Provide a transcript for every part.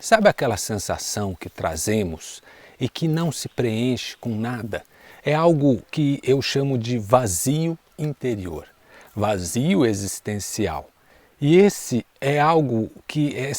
Sabe aquela sensação que trazemos e que não se preenche com nada? É algo que eu chamo de vazio interior, vazio existencial. E essa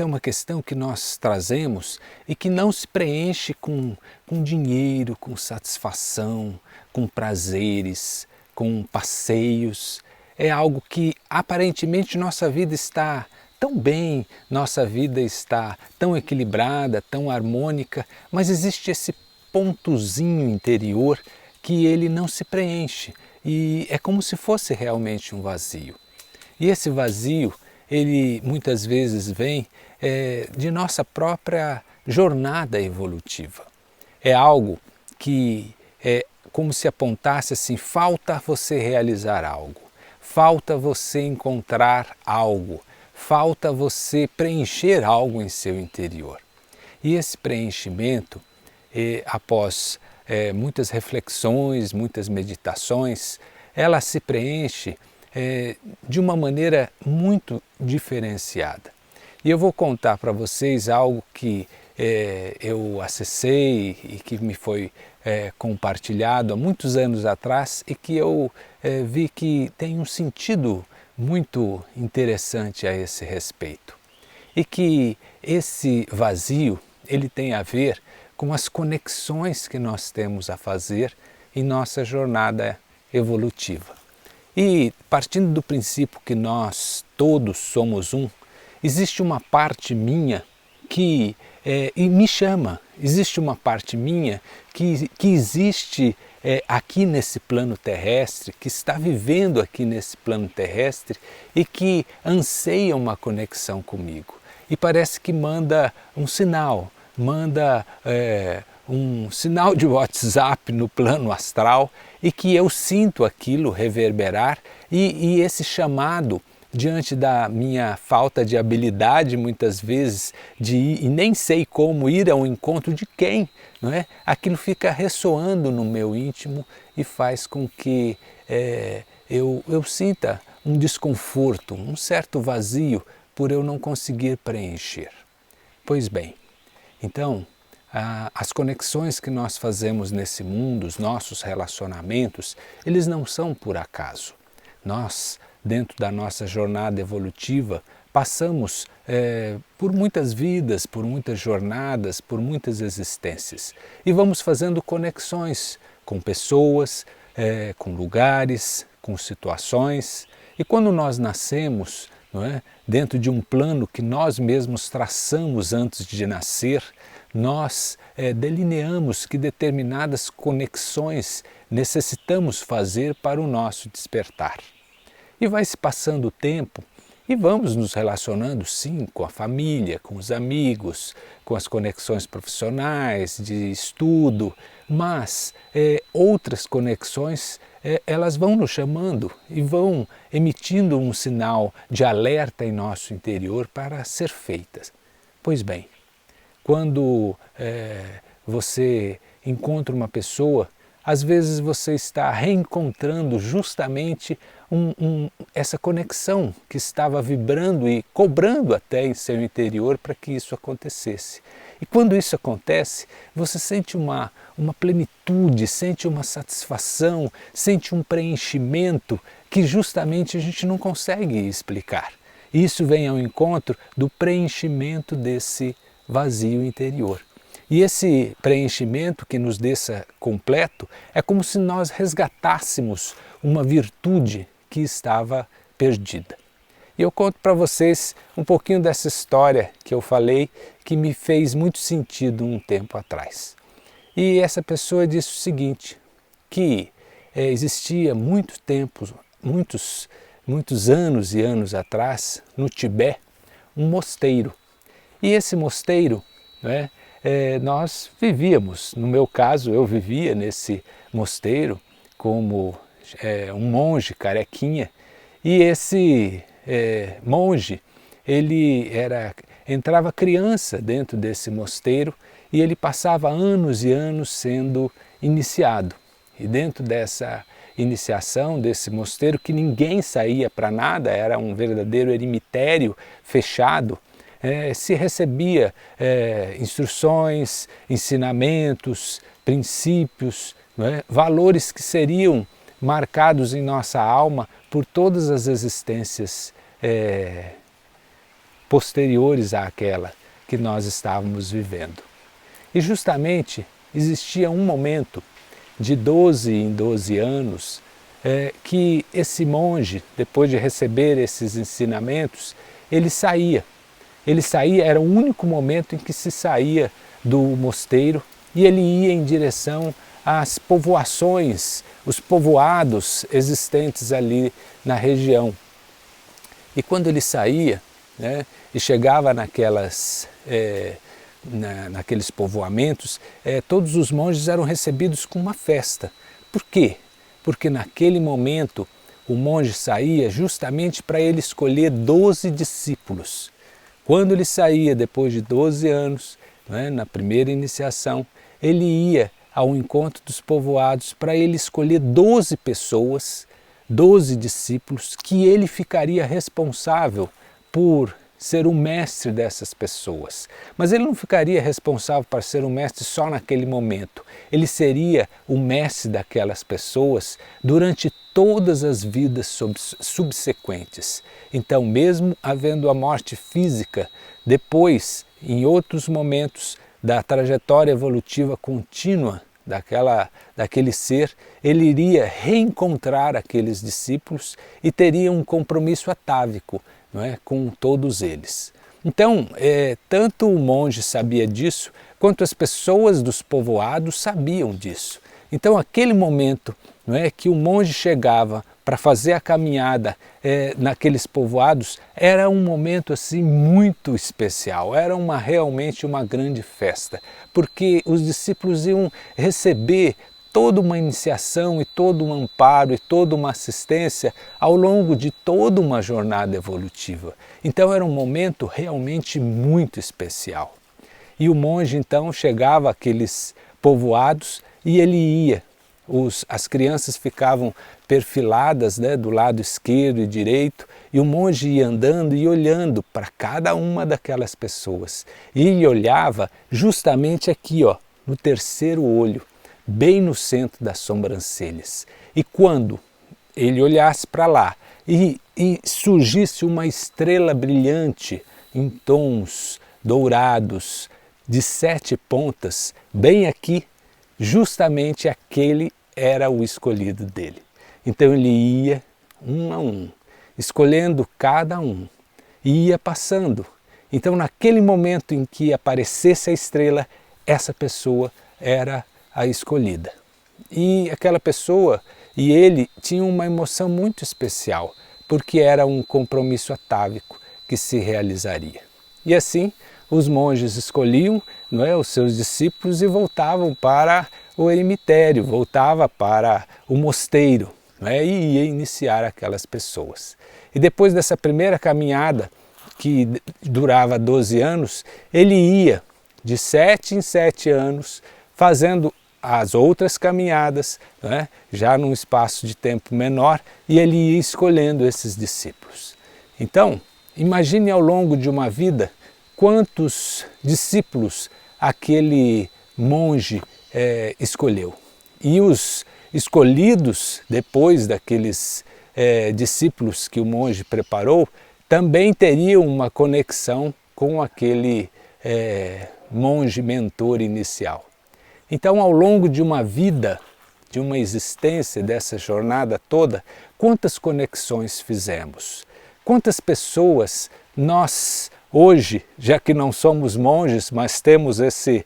é uma questão que nós trazemos e que não se preenche com dinheiro, com satisfação, com prazeres, com passeios. É algo que aparentemente nossa vida está tão bem, nossa vida está tão equilibrada, tão harmônica, mas existe esse pontozinho interior que ele não se preenche e é como se fosse realmente um vazio. E esse vazio, ele muitas vezes vem de nossa própria jornada evolutiva. É algo que é como se apontasse assim, falta você realizar algo, falta você encontrar algo, falta você preencher algo em seu interior. E esse preenchimento, após muitas reflexões, muitas meditações, ela se preenche de uma maneira muito diferenciada. E eu vou contar para vocês algo que eu acessei e que me foi compartilhado há muitos anos atrás e que eu vi que tem um sentido muito interessante a esse respeito. E que esse vazio, ele tem a ver com as conexões que nós temos a fazer em nossa jornada evolutiva. E partindo do princípio que nós todos somos um, existe uma parte minha que me chama, existe uma parte minha que existe aqui nesse plano terrestre, que está vivendo aqui nesse plano terrestre e que anseia uma conexão comigo. E parece que manda um sinal, manda um sinal de WhatsApp no plano astral e que eu sinto aquilo reverberar e esse chamado, diante da minha falta de habilidade muitas vezes de ir, e nem sei como ir ao encontro de quem, não é? Aquilo fica ressoando no meu íntimo e faz com que eu sinta um desconforto, um certo vazio por eu não conseguir preencher. Pois bem, então as conexões que nós fazemos nesse mundo, os nossos relacionamentos, eles não são por acaso. Nós, dentro da nossa jornada evolutiva, passamos por muitas vidas, por muitas jornadas, por muitas existências. E vamos fazendo conexões com pessoas, com lugares, com situações. E quando nós nascemos, não é, dentro de um plano que nós mesmos traçamos antes de nascer, nós delineamos que determinadas conexões necessitamos fazer para o nosso despertar. E vai se passando o tempo e vamos nos relacionando sim com a família, com os amigos, com as conexões profissionais, de estudo, mas outras conexões elas vão nos chamando e vão emitindo um sinal de alerta em nosso interior para ser feitas. Pois bem, quando você encontra uma pessoa, às vezes você está reencontrando justamente essa conexão que estava vibrando e cobrando até em seu interior para que isso acontecesse. E quando isso acontece, você sente uma plenitude, sente uma satisfação, sente um preenchimento que justamente a gente não consegue explicar. Isso vem ao encontro do preenchimento desse vazio interior. E esse preenchimento que nos deixa completo é como se nós resgatássemos uma virtude que estava perdida. E eu conto para vocês um pouquinho dessa história que eu falei, que me fez muito sentido um tempo atrás. E essa pessoa disse o seguinte, que existia muito tempo, muitos anos e anos atrás, no Tibete, um mosteiro. E esse mosteiro, né, nós vivíamos, no meu caso eu vivia nesse mosteiro como um monge carequinha, e esse monge, ele entrava criança dentro desse mosteiro e ele passava anos e anos sendo iniciado. E dentro dessa iniciação desse mosteiro, que ninguém saía para nada, era um verdadeiro eremitério fechado, se recebia instruções, ensinamentos, princípios, não é? Valores que seriam marcados em nossa alma por todas as existências posteriores àquela que nós estávamos vivendo. E justamente existia um momento de 12 em 12 anos que esse monge, depois de receber esses ensinamentos, ele saía. Ele saía, era o único momento em que se saía do mosteiro e ele ia em direção às povoações, os povoados existentes ali na região. E quando ele saía, né, e chegava naqueles povoamentos, todos os monges eram recebidos com uma festa. Por quê? Porque naquele momento o monge saía justamente para ele escolher 12 discípulos. Quando ele saía depois de 12 anos, né, na primeira iniciação, ele ia ao encontro dos povoados para ele escolher 12 pessoas, 12 discípulos, que ele ficaria responsável por ser o mestre dessas pessoas. Mas ele não ficaria responsável para ser o mestre só naquele momento. Ele seria o mestre daquelas pessoas durante todas as vidas subsequentes. Então, mesmo havendo a morte física, depois, em outros momentos da trajetória evolutiva contínua daquele ser, ele iria reencontrar aqueles discípulos e teria um compromisso atávico, não é, com todos eles. Então, tanto o monge sabia disso, quanto as pessoas dos povoados sabiam disso. Então, aquele momento, não é, que o monge chegava para fazer a caminhada naqueles povoados, era um momento assim muito especial, era realmente uma grande festa, porque os discípulos iam receber toda uma iniciação e todo um amparo e toda uma assistência ao longo de toda uma jornada evolutiva. Então era um momento realmente muito especial. E o monge então chegava àqueles povoados e ele ia. As crianças ficavam perfiladas, né, do lado esquerdo e direito, e o monge ia andando e olhando para cada uma daquelas pessoas. E ele olhava justamente aqui, ó, no terceiro olho, bem no centro das sobrancelhas. E quando ele olhasse para lá e surgisse uma estrela brilhante em tons dourados, de 7 pontas, bem aqui, justamente aquele era o escolhido dele. Então ele ia um a um, escolhendo cada um, e ia passando. Então naquele momento em que aparecesse a estrela, essa pessoa era a escolhida. E aquela pessoa e ele tinham uma emoção muito especial, porque era um compromisso atávico que se realizaria. E assim os monges escolhiam, não é, os seus discípulos e voltavam para o eremitério, voltava para o mosteiro, não é, e ia iniciar aquelas pessoas. E depois dessa primeira caminhada, que durava 12 anos, ele ia de 7 em 7 anos fazendo as outras caminhadas, né, já num espaço de tempo menor, e ele ia escolhendo esses discípulos. Então, imagine ao longo de uma vida quantos discípulos aquele monge escolheu. E os escolhidos, depois daqueles discípulos que o monge preparou, também teriam uma conexão com aquele monge mentor inicial. Então, ao longo de uma vida, de uma existência, dessa jornada toda, quantas conexões fizemos? Quantas pessoas nós, hoje, já que não somos monges, mas temos esse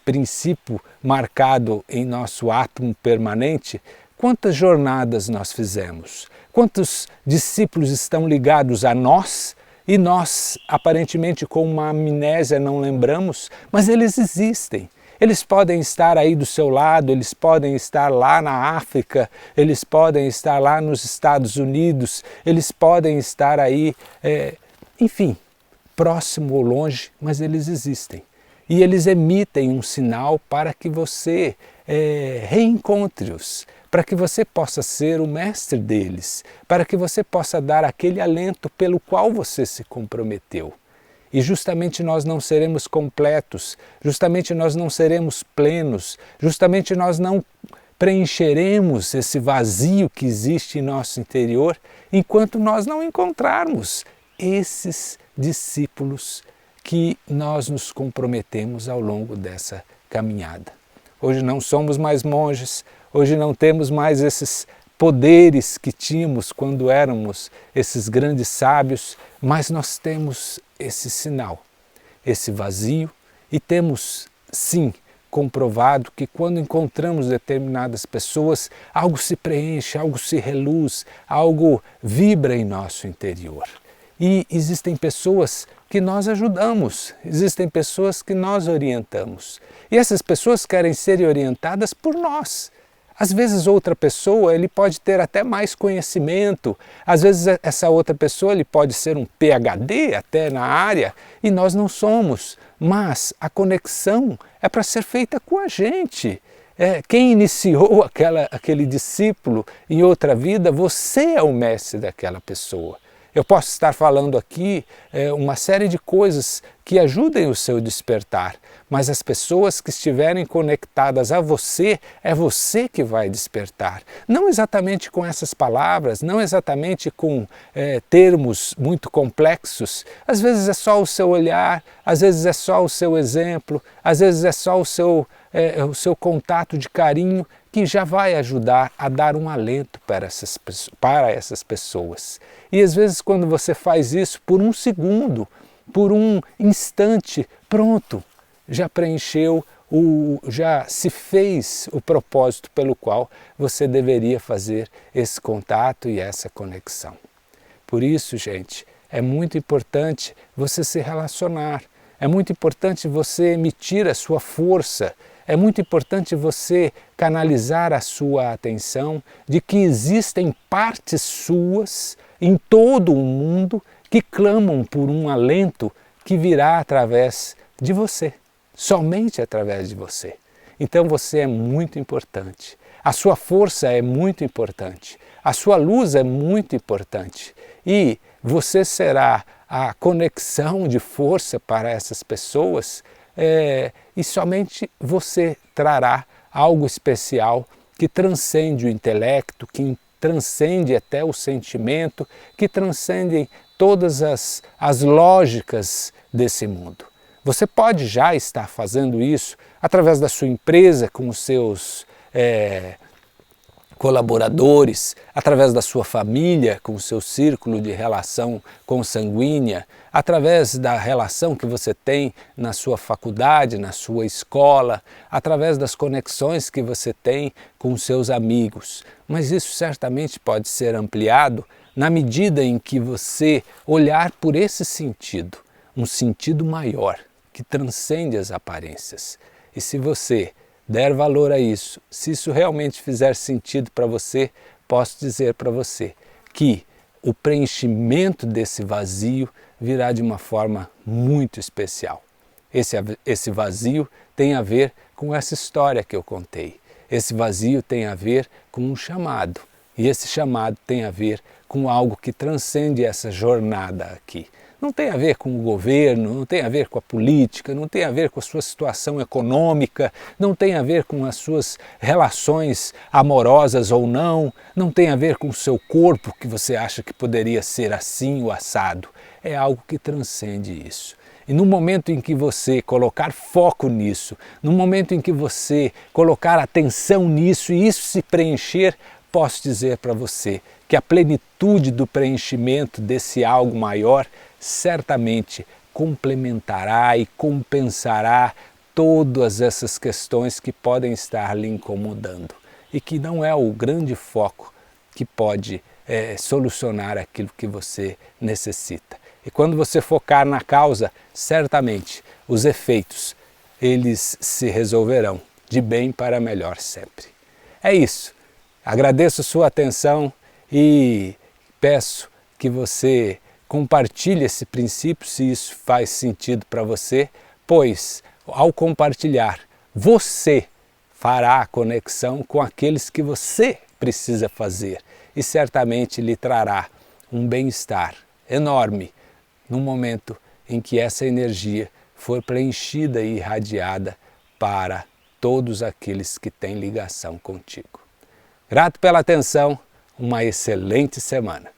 princípio marcado em nosso átomo permanente, quantas jornadas nós fizemos? Quantos discípulos estão ligados a nós e nós, aparentemente com uma amnésia, não lembramos, mas eles existem. Eles podem estar aí do seu lado, eles podem estar lá na África, eles podem estar lá nos Estados Unidos, eles podem estar aí, enfim, próximo ou longe, mas eles existem. E eles emitem um sinal para que você reencontre-os, para que você possa ser o mestre deles, para que você possa dar aquele alento pelo qual você se comprometeu. e justamente nós não seremos completos, justamente nós não seremos plenos, justamente nós não preencheremos esse vazio que existe em nosso interior enquanto nós não encontrarmos esses discípulos que nós nos comprometemos ao longo dessa caminhada. Hoje não somos mais monges, hoje não temos mais esses poderes que tínhamos quando éramos esses grandes sábios, mas nós temos esse sinal, esse vazio, e temos sim comprovado que quando encontramos determinadas pessoas, algo se preenche, algo se reluz, algo vibra em nosso interior. E existem pessoas que nós ajudamos, existem pessoas que nós orientamos. E essas pessoas querem ser orientadas por nós. Às vezes outra pessoa ele pode ter até mais conhecimento, às vezes essa outra pessoa ele pode ser um PhD até na área e nós não somos, mas a conexão é para ser feita com a gente. Quem iniciou aquele discípulo em outra vida, você é o mestre daquela pessoa. Eu posso estar falando aqui uma série de coisas que ajudem o seu despertar, mas as pessoas que estiverem conectadas a você, é você que vai despertar. Não exatamente com essas palavras, não exatamente com termos muito complexos. Às vezes é só o seu olhar, às vezes é só o seu exemplo, às vezes é só o seu contato de carinho que já vai ajudar a dar um alento para essas pessoas. E às vezes quando você faz isso por um segundo, por um instante, pronto, já preencheu, já se fez o propósito pelo qual você deveria fazer esse contato e essa conexão. Por isso, gente, é muito importante você se relacionar, é muito importante você emitir a sua força, é muito importante você canalizar a sua atenção de que existem partes suas em todo o mundo que clamam por um alento que virá através de você, somente através de você. Então você é muito importante, a sua força é muito importante, a sua luz é muito importante e você será a conexão de força para essas pessoas. E somente você trará algo especial que transcende o intelecto, que transcende até o sentimento, que transcende todas as lógicas desse mundo. Você pode já estar fazendo isso através da sua empresa, com os seus colaboradores, através da sua família, com o seu círculo de relação consanguínea, através da relação que você tem na sua faculdade, na sua escola, através das conexões que você tem com os seus amigos. Mas isso certamente pode ser ampliado na medida em que você olhar por esse sentido, um sentido maior, que transcende as aparências. E se você der valor a isso, se isso realmente fizer sentido para você, posso dizer para você que o preenchimento desse vazio virá de uma forma muito especial. Esse vazio tem a ver com essa história que eu contei. Esse vazio tem a ver com um chamado. E esse chamado tem a ver com algo que transcende essa jornada aqui. Não tem a ver com o governo, não tem a ver com a política, não tem a ver com a sua situação econômica, não tem a ver com as suas relações amorosas ou não, não tem a ver com o seu corpo que você acha que poderia ser assim ou assado. É algo que transcende isso. E no momento em que você colocar foco nisso, no momento em que você colocar atenção nisso e isso se preencher, posso dizer para você que a plenitude do preenchimento desse algo maior certamente complementará e compensará todas essas questões que podem estar lhe incomodando e que não é o grande foco que pode solucionar aquilo que você necessita. E quando você focar na causa, certamente os efeitos eles se resolverão de bem para melhor sempre. É isso. Agradeço sua atenção e peço que você compartilhe esse princípio se isso faz sentido para você, pois ao compartilhar, você fará a conexão com aqueles que você precisa fazer e certamente lhe trará um bem-estar enorme no momento em que essa energia for preenchida e irradiada para todos aqueles que têm ligação contigo. Grato pela atenção, uma excelente semana.